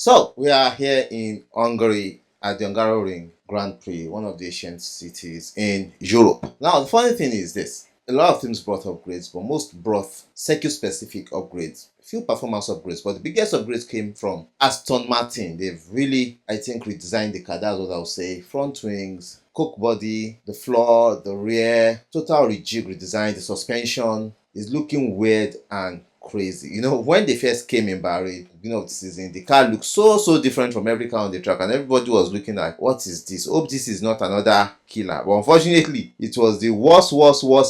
So we are here in Hungary at the Hungaroring Grand Prix, one of the ancient cities in Europe. Now, the funny thing is this. A lot of teams brought upgrades, but most brought circuit-specific upgrades. Few performance upgrades, but the biggest upgrades came from Aston Martin. They've really, I think, redesigned the car. That's what I would say. Front wings, coke body, the floor, the rear, total rejig redesign. The suspension is looking weird and crazy. When they first came in Bahrain, beginning of the season, the car looked so different from every car on the track, and everybody was looking like, what is this? Hope this is not another killer. But unfortunately, it was the worst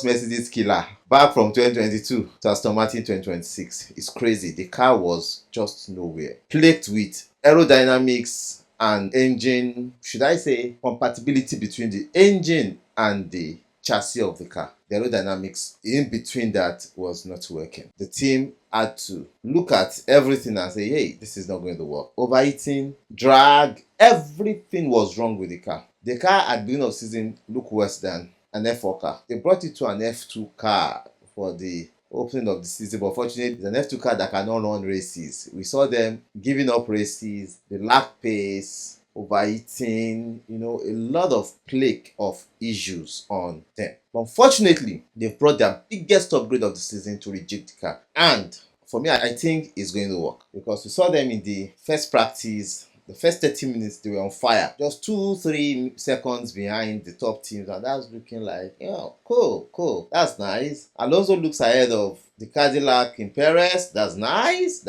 Mercedes killer back from 2022 to Aston Martin 2026. It's crazy. The car was just nowhere. Plagued with aerodynamics and engine, should I say, compatibility between the engine and the chassis of the car. The aerodynamics in between that was not working. The team had to look at everything and say, hey, this is not going to work. Overheating, drag, everything was wrong with the car. The car at the beginning of the season looked worse than an F4 car. They brought it to an F2 car for the opening of the season, but fortunately, it's an F2 car that cannot run races. We saw them giving up races, they lack pace, overeating, a lot of plague of issues on them. But unfortunately, they've brought their biggest upgrade of the season to reject the car. And for me, I think it's going to work because we saw them in the first practice. The first 30 minutes, they were on fire. Just 2-3 seconds behind the top teams. And that's looking like, cool. That's nice. Alonso looks ahead of the Cadillac in Perez. That's nice.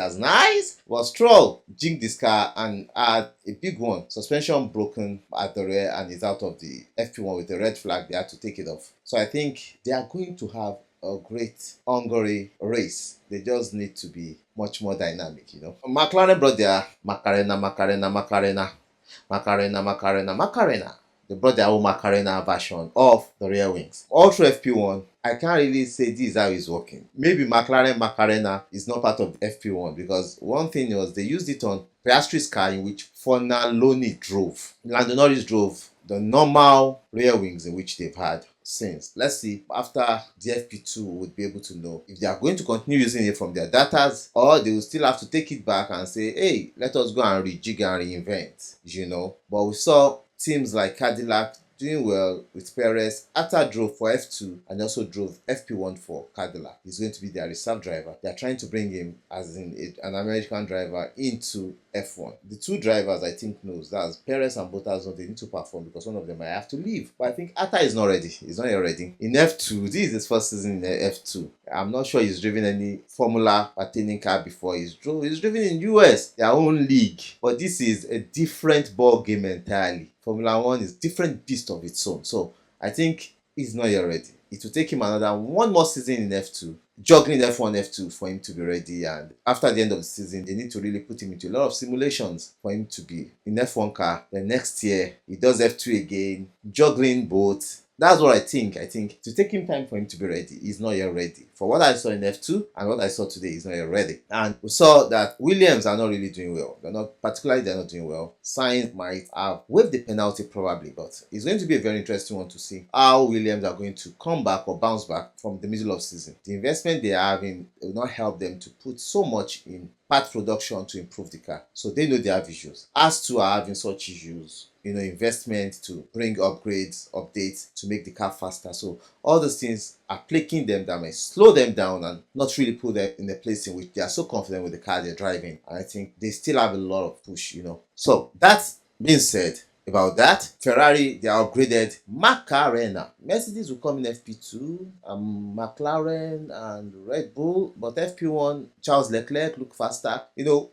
But Stroll jigged this car and had a big one. Suspension broken at the rear and is out of the FP1 with a red flag. They had to take it off. So I think they are going to have a great Hungary race. They just need to be much more dynamic, McLaren brought their Macarena. They brought their own Macarena version of the rear wings. All through FP1, I can't really say this is how it's working. Maybe McLaren Macarena is not part of FP1 because one thing was they used it on Piastri's car in which Fornaloni drove. Lando Norris drove the normal rear wings in which they've had since. Let's see after the FP2 would be able to know if they are going to continue using it from their datas or they will still have to take it back and say, hey, let us go and rejig and reinvent, But we saw teams like Cadillac doing well with Perez. Atta drove for F2 and also drove FP1 for Cadillac. He's going to be their reserve driver. They're trying to bring him as an American driver into F1. The two drivers I think knows that's Perez and Bottas know they need to perform because one of them might have to leave. But I think Atta is not ready. He's not yet ready. In F2, this is his first season in F2. I'm not sure he's driven any Formula pertaining car before. He's driven in US, their own league. But this is a different ball game entirely. Formula 1 is different beast of its own. So I think he's not yet ready. It will take him one more season in F2, juggling F1, F2 for him to be ready. And after the end of the season, they need to really put him into a lot of simulations for him to be in F1 car. Then next year, he does F2 again, juggling both. That's what I think. I think to take him time for him to be ready, he's not yet ready. For what I saw in F2 and what I saw today, he's not yet ready. And we saw that Williams are not really doing well. They're not doing well. Sainz might have waived the penalty probably, but it's going to be a very interesting one to see how Williams are going to come back or bounce back from the middle of season. The investment they are having will not help them to put so much in part production to improve the car. So they know they have issues. As to are having such issues, investment to bring upgrades, updates to make the car faster. So all those things are plaguing them that may slow them down and not really put them in a place in which they are so confident with the car they're driving. And I think they still have a lot of push, So that being said, about that, Ferrari, they are upgraded Macarena. Mercedes will come in FP2, McLaren and Red Bull, but FP1, Charles Leclerc look faster.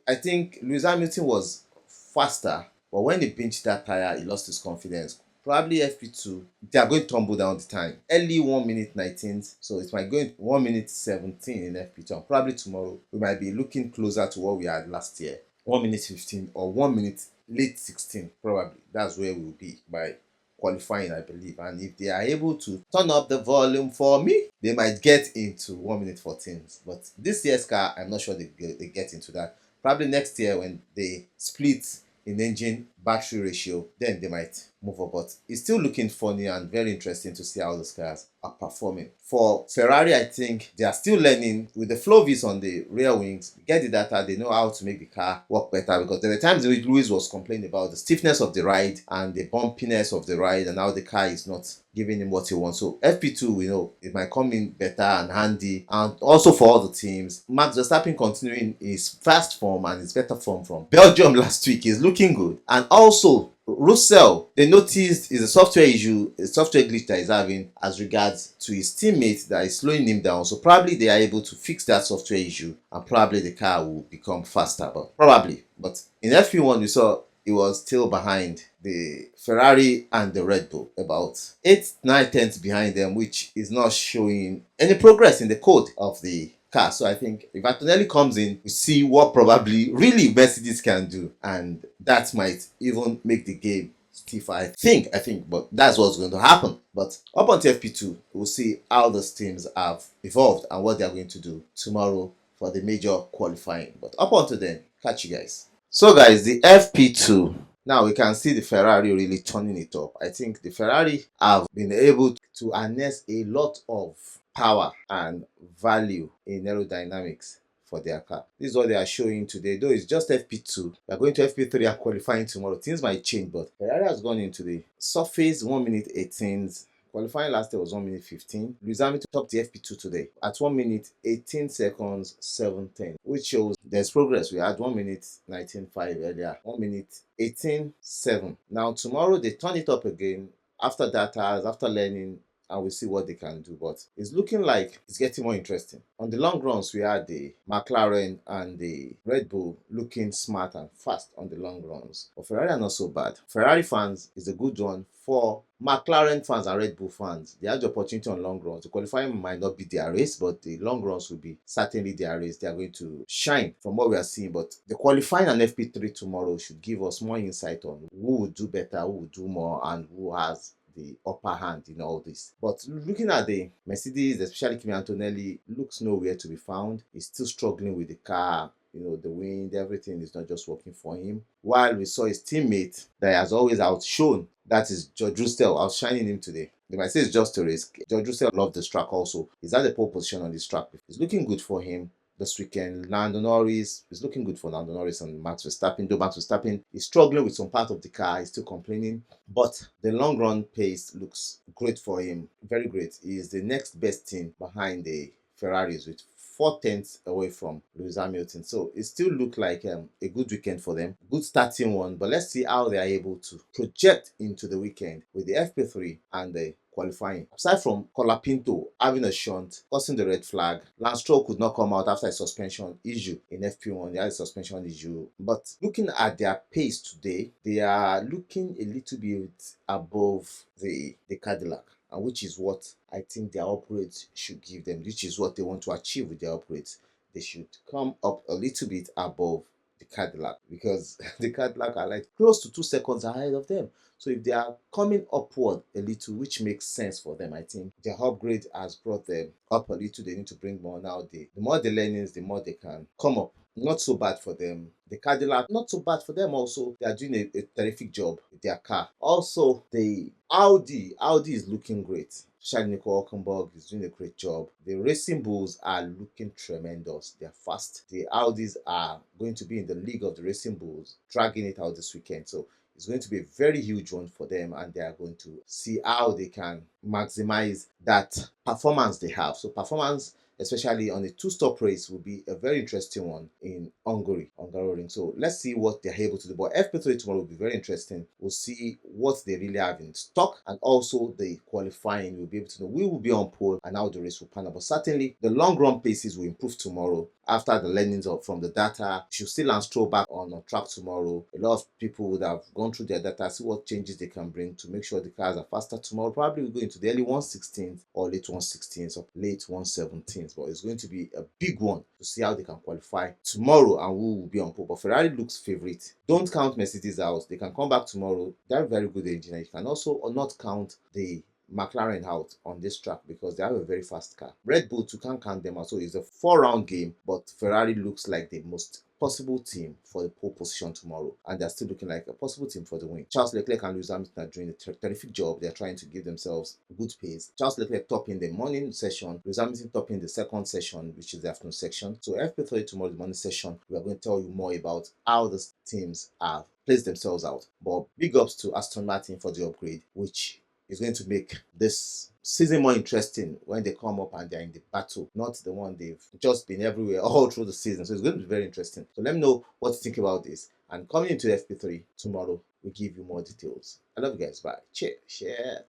I think Lewis Hamilton was faster, but when he pinched that tire, he lost his confidence. Probably FP2, they are going to tumble down the time. Early 1 minute 19, so it might go in 1 minute 17 in FP2. And probably tomorrow, we might be looking closer to what we had last year. 1 minute 15 or 1 minute late 16, probably. That's where we will be by qualifying, I believe. And if they are able to turn up the volume for me, they might get into 1 minute 14. But this year's car, I'm not sure they get into that. Probably next year when they split in engine battery ratio, then they might move up, but it's still looking funny and very interesting to see how those cars are performing. For Ferrari, I think they are still learning with the flow vis on the rear wings. Get the data, they know how to make the car work better, because there were times in which Lewis was complaining about the stiffness of the ride and the bumpiness of the ride, and how the car is not giving him what he wants. So FP2, we know it might come in better and handy, and also for all the teams. Max Verstappen continuing his fast form and his better form from Belgium last week is looking good, and also Russell, they noticed is a software issue, a software glitch that he's having as regards to his teammate that is slowing him down. So probably they are able to fix that software issue, and probably the car will become faster. But probably, but in FP1 we saw it was still behind the Ferrari and the Red Bull, about 8, 9 tenths behind them, which is not showing any progress in the code of the car. So I think if Antonelli comes in, we see what probably really Mercedes can do, and that might even make the game stiffer. I think, but that's what's going to happen. But up until FP2, we'll see how the teams have evolved and what they are going to do tomorrow for the major qualifying. But up until then, catch you guys. So guys, the FP2. Now we can see the Ferrari really turning it up. I think the Ferrari have been able to harness a lot of power and value in aerodynamics for their car. This is what they are showing today. Though it's just FP2, they are going to FP3 and qualifying tomorrow. Things might change, but Ferrari has gone into the surface 1 minute 18s. Qualifying last year was 1 minute 15. Lewis Hamilton topped the FP2 today at 1 minute 18 seconds 7/10, which shows there's progress. We had 1 minute 19.5 earlier, 1 minute 18.7. Now tomorrow they turn it up again after data, after learning, and we'll see what they can do. But it's looking like it's getting more interesting. On the long runs, we had the McLaren and the Red Bull looking smart and fast on the long runs. But Ferrari are not so bad. Ferrari fans is a good one. For McLaren fans and Red Bull fans, they have the opportunity on long runs. The qualifying might not be their race, but the long runs will be certainly their race. They are going to shine from what we are seeing. But the qualifying and FP3 tomorrow should give us more insight on who will do better, who will do more, and who has the upper hand in all this. But looking at the Mercedes, especially Kimi Antonelli, looks nowhere to be found. He's still struggling with the car. The wind, everything is not just working for him. While we saw his teammate that has always outshone, that is George Russell, outshining him today. They might say it's just a race. George Russell loved this track also. He's at the pole position on this track. It's looking good for him this weekend. Lando Norris is looking good for Lando Norris and Max Verstappen. Though Max Verstappen is struggling with some part of the car, he's still complaining. But the long run pace looks great for him. Very great. He is the next best thing behind the Ferraris with 4 tenths away from Lewis Hamilton. So it still looked like a good weekend for them. Good starting one, but let's see how they are able to project into the weekend with the FP3 and the qualifying. Aside from Colapinto having a shunt, causing the red flag, Lance Stroll could not come out after a suspension issue in FP1. They had a suspension issue. But looking at their pace today, they are looking a little bit above the Cadillac, and which is what I think their upgrades should give them, which is what they want to achieve with their upgrades. They should come up a little bit above the Cadillac, because the Cadillac are like close to 2 seconds ahead of them. So if they are coming upward a little, which makes sense for them, I think their upgrade has brought them up a little. They need to bring more now. The more the learnings, the more they can come up. Not so bad for them. The Cadillac, not so bad for them also. They are doing a terrific job with their car. Also, the Audi is looking great. Especially Nico Hulkenberg is doing a great job. The Racing Bulls are looking tremendous. They are fast. The Audis are going to be in the league of the Racing Bulls, dragging it out this weekend. So it's going to be a very huge one for them, and they are going to see how they can maximize that performance they have. So performance, especially on a 2-stop race, will be a very interesting one in Hungaroring. So let's see what they're able to do. But FP3 tomorrow will be very interesting. We'll see what they really have in stock, and also the qualifying. We'll be able to know we will be on pole and how the race will pan out. But certainly the long run paces will improve tomorrow after the learnings from the data. Should still Lance Stroll back on track tomorrow. A lot of people would have gone through their data, see what changes they can bring to make sure the cars are faster tomorrow. Probably we'll go into the early 116s or late 116s or late 117s, but it's going to be a big one to see how they can qualify tomorrow and who will be on pole. But Ferrari looks favorite. Don't count Mercedes out. They can come back tomorrow. They're very good engine. You can also not count the McLaren out on this track because they have a very fast car. Red Bull, you can't count them out. So it's a 4-round game, but Ferrari looks like the most possible team for the pole position tomorrow, and they're still looking like a possible team for the win. Charles Leclerc and Lewis Hamilton are doing a terrific job. They're trying to give themselves good pace. Charles Leclerc top in the morning session, Lewis Hamilton top in the second session, which is the afternoon section. So FP3 tomorrow, the morning session, we are going to tell you more about how the teams have placed themselves out. But big ups to Aston Martin for the upgrade, which is going to make this season more interesting when they come up and they're in the battle, not the one they've just been everywhere all through the season. So it's going to be very interesting. So let me know what you think about this. And coming into FP3 tomorrow, we give you more details. I love you guys. Bye. Cheers. Share.